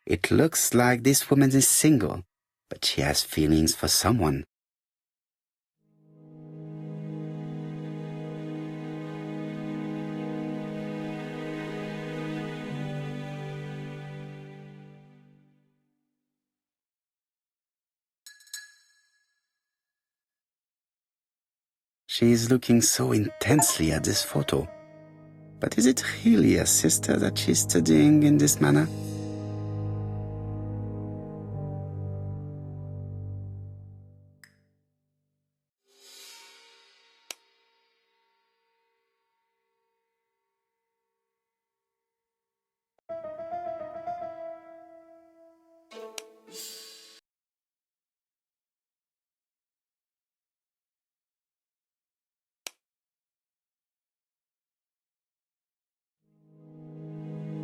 It looks like this woman is single, but she has feelings for someone. She is looking so intensely at this photo. But is it really a sister that she's studying in this manner?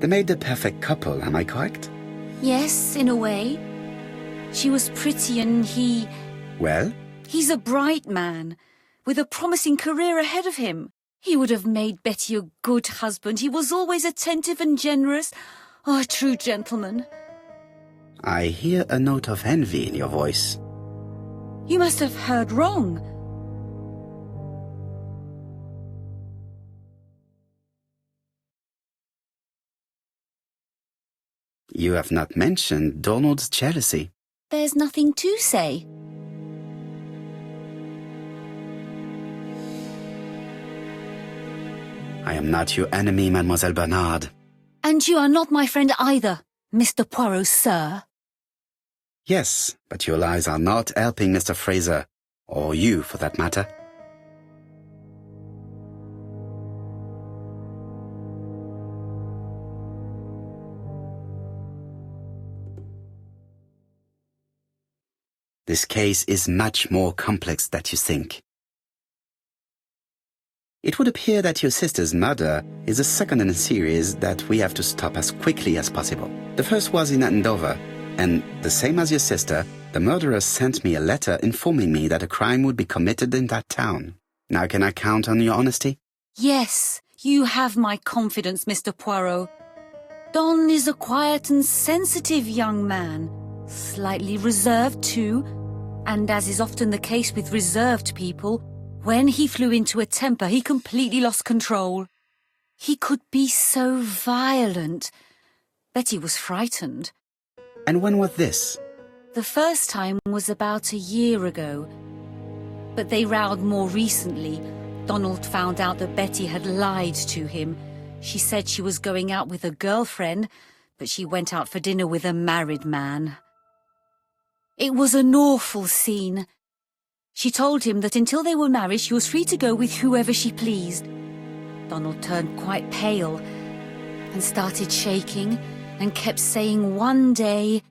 They made the perfect couple, am I correct? Yes, in a way. She was pretty and he... Well? He's a bright man, with a promising career ahead of him. He would have made Betty a good husband. He was always attentive and generous. Oh, a true gentleman. I hear a note of envy in your voice. You must have heard wrong. You have not mentioned Donald's jealousy. There's nothing to say. I am not your enemy, Mademoiselle Bernard. And you are not my friend either, Mr. Poirot, sir. Yes, but your lies are not helping Mr. Fraser, or you for that matter. This case is much more complex than you think. It would appear that your sister's murder is the second in a series that we have to stop as quickly as possible. The first was in Andover, and the same as your sister, the murderer sent me a letter informing me that a crime would be committed in that town. Now can I count on your honesty? Yes, you have my confidence, Mr. Poirot. Don is a quiet and sensitive young man. Slightly reserved too, and as is often the case with reserved people, when he flew into a temper, he completely lost control. He could be so violent. Betty was frightened. And when was this? The first time was about a year ago. But they rowed more recently. Donald found out that Betty had lied to him. She said she was going out with a girlfriend, but she went out for dinner with a married man. It was an awful scene. She told him that until they were married, she was free to go with whoever she pleased. Donald turned quite pale and started shaking and kept saying one day...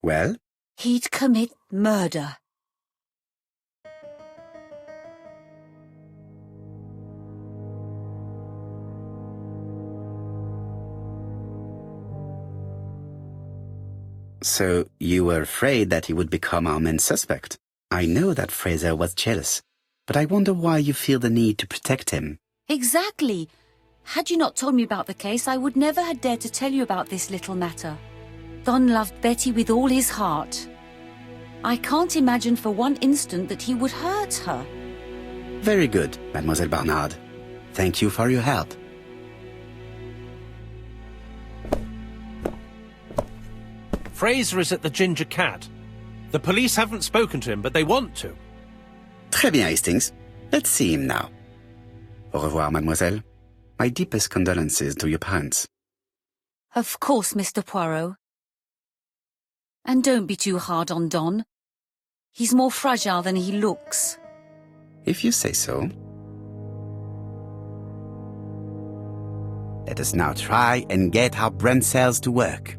Well? He'd commit murder. So you were afraid that he would become our main suspect. I know that Fraser was jealous, but I wonder why you feel the need to protect him. Exactly. Had you not told me about the case, I would never have dared to tell you about this little matter. Don loved Betty with all his heart. I can't imagine for one instant that he would hurt her. Very good, Mademoiselle Bernard. Thank you for your help. Fraser is at the Ginger Cat. The police haven't spoken to him, but they want to. Très bien, Hastings. Let's see him now. Au revoir, mademoiselle. My deepest condolences to your parents. Of course, Mr. Poirot. And don't be too hard on Don. He's more fragile than he looks. If you say so. Let us now try and get our brain cells to work.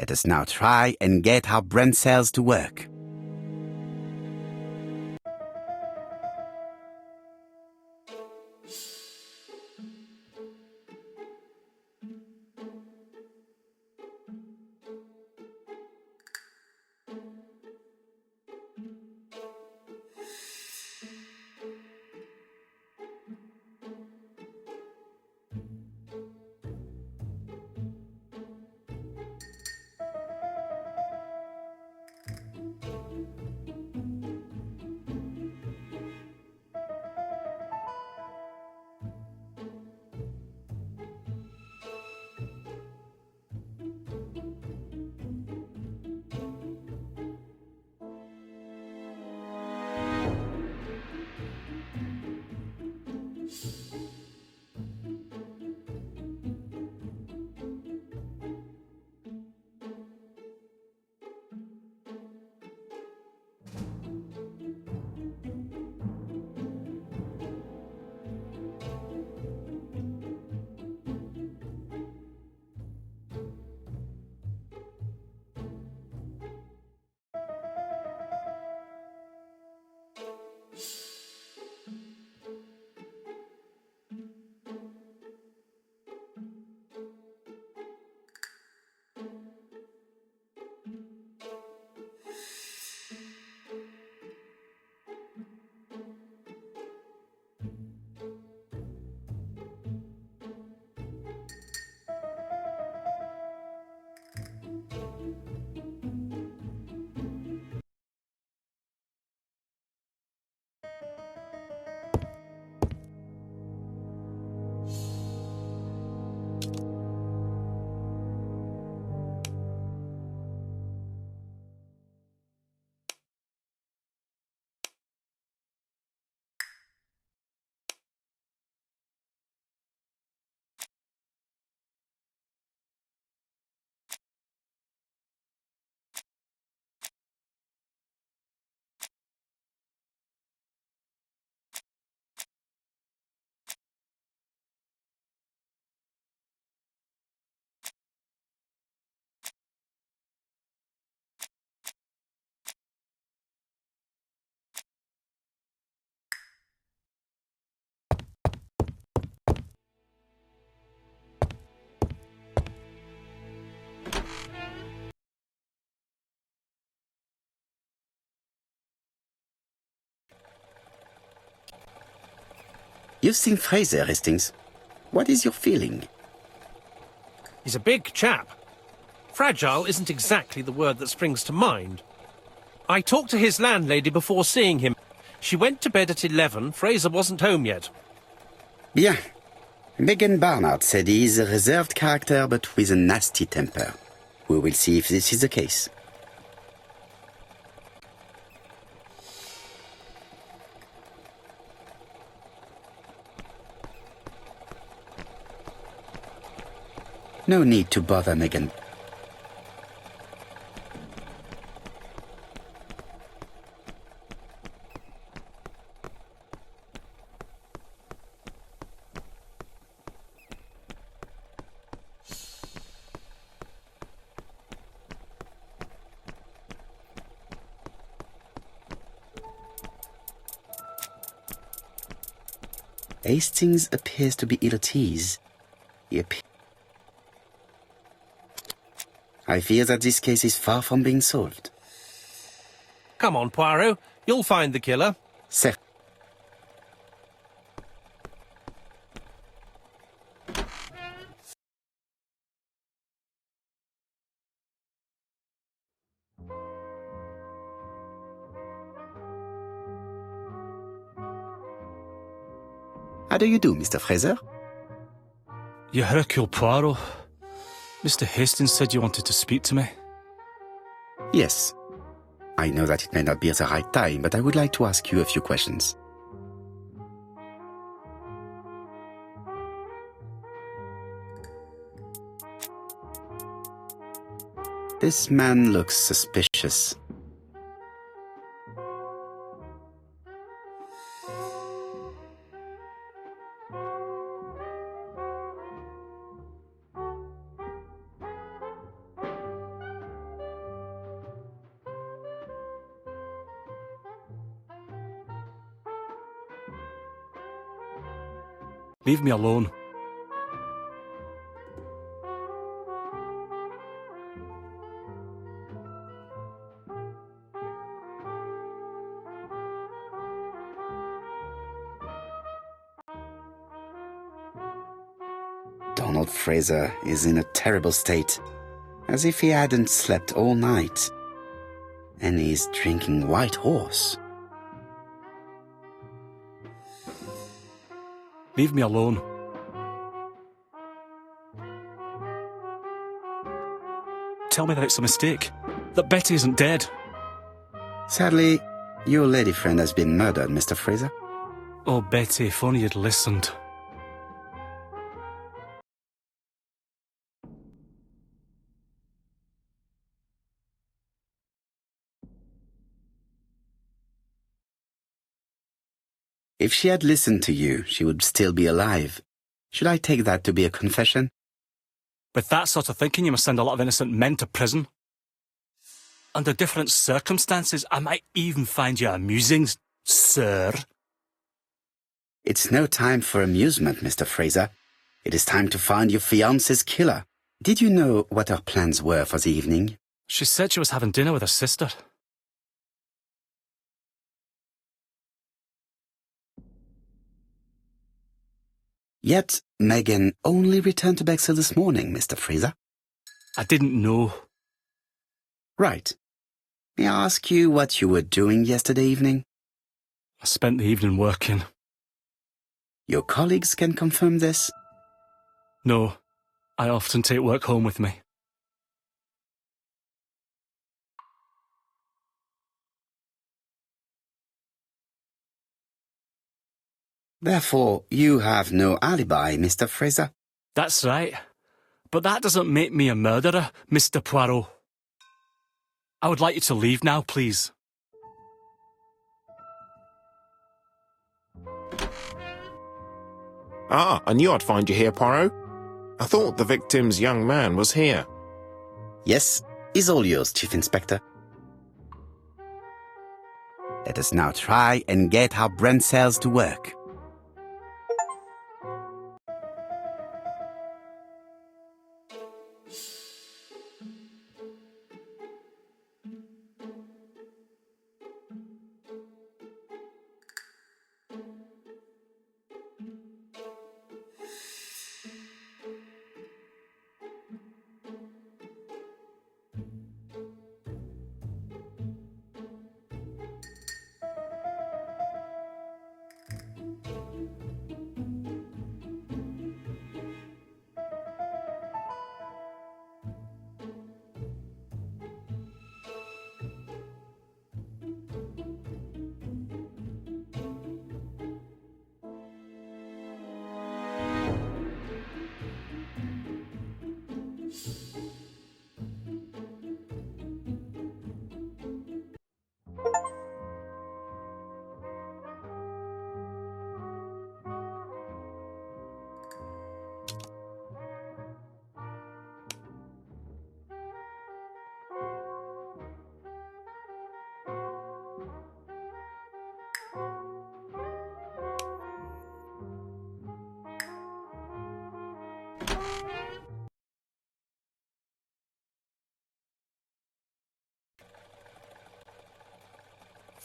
Let us now try and get our brain cells to work. You've seen Fraser, Hastings. What is your feeling? He's a big chap. Fragile isn't exactly the word that springs to mind. I talked to his landlady before seeing him. She went to bed at 11. Fraser wasn't home yet. Bien. Megan Barnard said he is a reserved character but with a nasty temper. We will see if this is the case. No need to bother Megan. Hastings appears to be ill at ease. I fear that this case is far from being solved. Come on, Poirot. You'll find the killer. Certes. How do you do, Mr. Fraser? You Hercule Poirot. Mr. Hastings said you wanted to speak to me. Yes. I know that it may not be the right time, but I would like to ask you a few questions. This man looks suspicious. Leave me alone. Donald Fraser is in a terrible state, as if he hadn't slept all night. And he's drinking white horse. Leave me alone. Tell me that it's a mistake. That Betty isn't dead. Sadly, your lady friend has been murdered, Mr. Fraser. Oh, Betty, if only you'd listened. If she had listened to you, she would still be alive. Should I take that to be a confession? With that sort of thinking, you must send a lot of innocent men to prison. Under different circumstances, I might even find you amusing, sir. It's no time for amusement, Mr. Fraser. It is time to find your fiancé's killer. Did you know what her plans were for the evening? She said she was having dinner with her sister. Yet, Megan only returned to Bexhill this morning, Mr. Fraser. I didn't know. Right. May I ask you what you were doing yesterday evening? I spent the evening working. Your colleagues can confirm this? No, I often take work home with me. Therefore, you have no alibi, Mr. Fraser. That's right. But that doesn't make me a murderer, Mr. Poirot. I would like you to leave now, please. Ah, I knew I'd find you here, Poirot. I thought the victim's young man was here. Yes, is all yours, Chief Inspector. Let us now try and get our brain cells to work.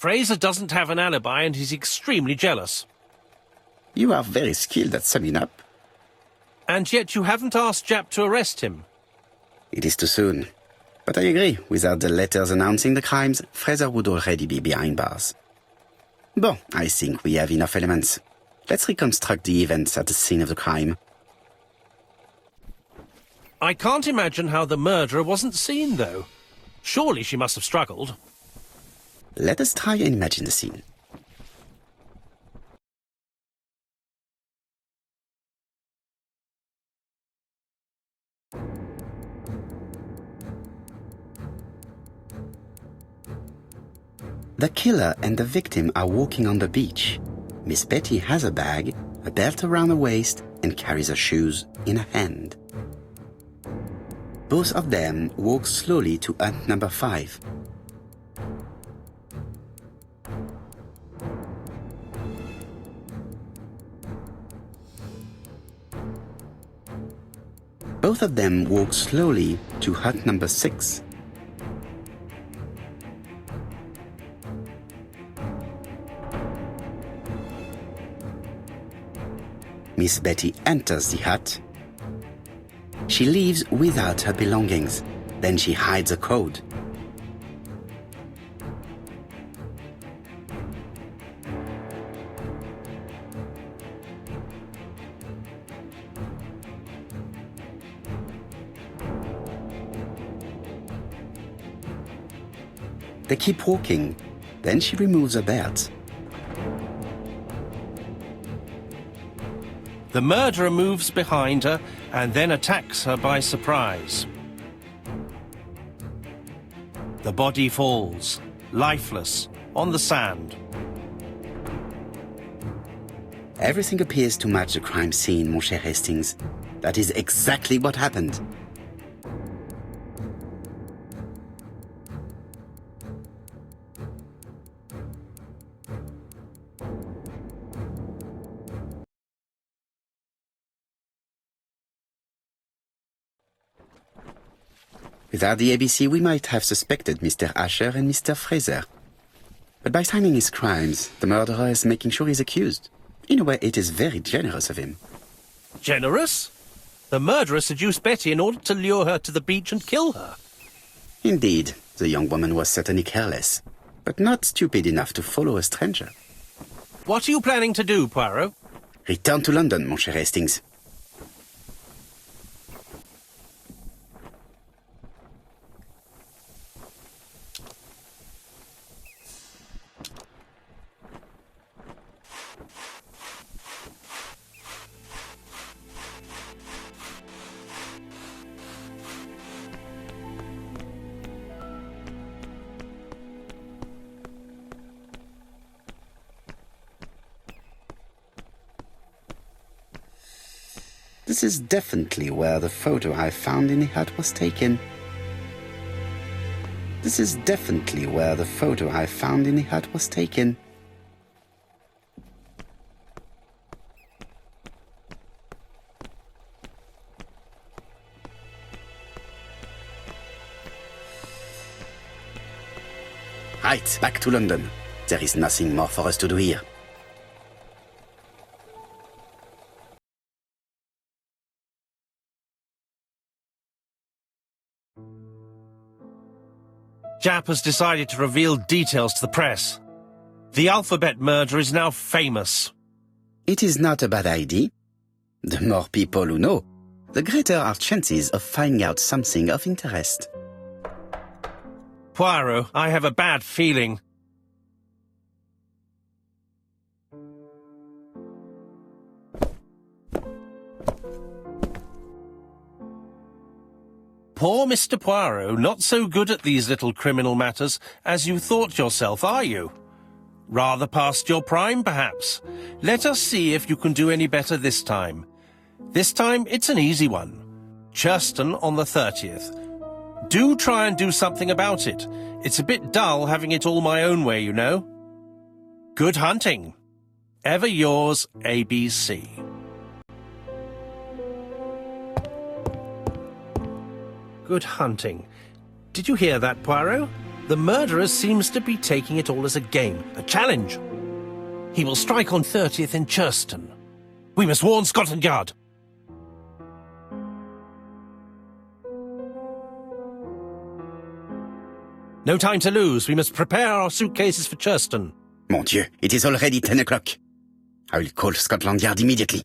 Fraser doesn't have an alibi and he's extremely jealous. You are very skilled at summing up. And yet you haven't asked Japp to arrest him. It is too soon. But I agree, without the letters announcing the crimes, Fraser would already be behind bars. Bon, I think we have enough elements. Let's reconstruct the events at the scene of the crime. I can't imagine how the murderer wasn't seen, though. Surely she must have struggled. Let us try and imagine the scene. The killer and the victim are walking on the beach. Miss Betty has a bag, a belt around her waist, and carries her shoes in her hand. Both of them walk slowly to hut number 5. Both of them walk slowly to hut number 6. Miss Betty enters the hut. She leaves without her belongings. Then she hides a code. They keep walking. Then she removes her belt. The murderer moves behind her and then attacks her by surprise. The body falls, lifeless, on the sand. Everything appears to match the crime scene, mon cher Hastings. That is exactly what happened. Without the ABC, we might have suspected Mr. Asher and Mr. Fraser. But by signing his crimes, the murderer is making sure he's accused. In a way, it is very generous of him. Generous? The murderer seduced Betty in order to lure her to the beach and kill her. Indeed, the young woman was certainly careless, but not stupid enough to follow a stranger. What are you planning to do, Poirot? Return to London, mon cher Hastings. This is definitely where the photo I found in the hut was taken. This is definitely where the photo I found in the hut was taken. Right, back to London. There is nothing more for us to do here. Japp has decided to reveal details to the press. The alphabet murder is now famous. It is not a bad idea. The more people who know, the greater our chances of finding out something of interest. Poirot, I have a bad feeling. Poor Mr. Poirot, not so good at these little criminal matters as you thought yourself, are you? Rather past your prime, perhaps. Let us see if you can do any better this time. This time, it's an easy one. Churston on the 30th. Do try and do something about it. It's a bit dull having it all my own way, you know. Good hunting. Ever yours, ABC. Good hunting. Did you hear that, Poirot? The murderer seems to be taking it all as a game, a challenge. He will strike on 30th in Churston. We must warn Scotland Yard. No time to lose. We must prepare our suitcases for Churston. Mon Dieu, it is already 10 o'clock. I will call Scotland Yard immediately.